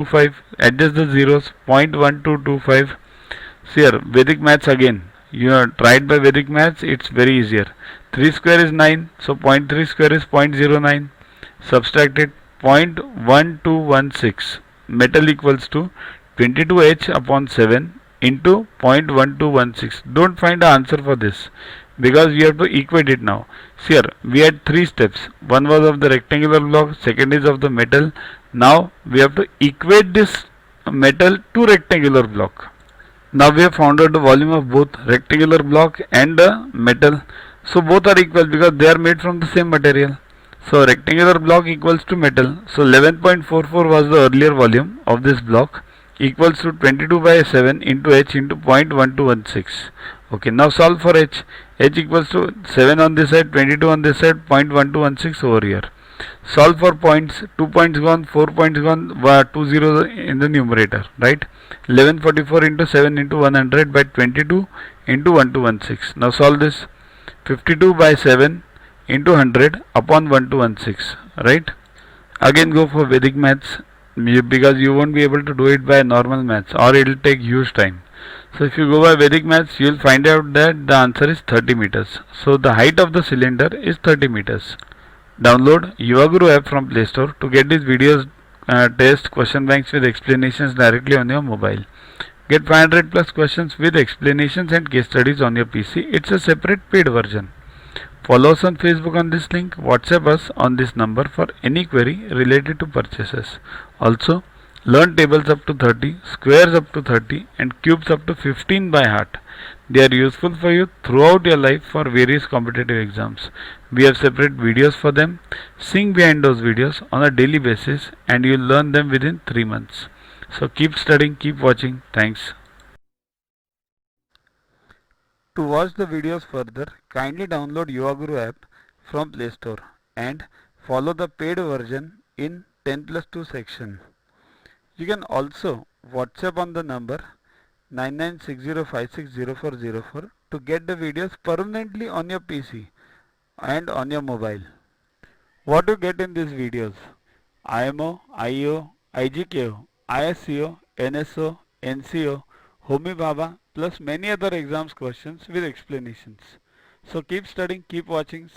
25, adjust the zeros, 0.1225. See here, Vedic maths again. You have tried by Vedic maths, it's very easier. 3 square is 9, so 0.3 square is 0.09. Subtract it, 0.1216. Metal equals to 22H upon 7 into 0.1216. Don't find the answer for this because we have to equate it now. See here, we had three steps. One was of the rectangular block, second is of the metal. Now we have to equate this metal to rectangular block. Now we have found out the volume of both rectangular block and metal. So both are equal because they are made from the same material. So rectangular block equals to metal. So 11.44 was the earlier volume of this block, equals to 22 by 7 into H into 0.1216. Okay, now solve for H. H equals to 7 on this side, 22 on this side, 0.1216 over here. Solve for points. 2 points gone, 4 points gone, 2 zeros in the numerator, right? 1144 into 7 into 100 by 22 into 1216. Now solve this. 52 by 7 into 100 upon 1216, right? Again go for Vedic maths because you won't be able to do it by normal maths or it will take huge time. So if you go by Vedic maths, you will find out that the answer is 30 meters. So the height of the cylinder is 30 meters. Download Yuvaguru app from Play Store to get these videos, test, question banks with explanations directly on your mobile. Get 500 plus questions with explanations and case studies on your PC. It's a separate paid version. Follow us on Facebook on this link. WhatsApp us on this number for any query related to purchases. Also, learn tables up to 30, squares up to 30 and cubes up to 15 by heart. They are useful for you throughout your life for various competitive exams. We have separate videos for them. Sing behind those videos on a daily basis and you will learn them within 3 months. So keep studying, keep watching. Thanks. To watch the videos further, kindly download Yuvaguru app from Play Store and follow the paid version in 10+2 section. You can also WhatsApp on the number 9960560404 to get the videos permanently on your PC and on your mobile. What you get in these videos? IMO, IO, IGKO, ISCO, NSO, NCO, Homi Bhabha plus many other exams questions with explanations. So keep studying, keep watching.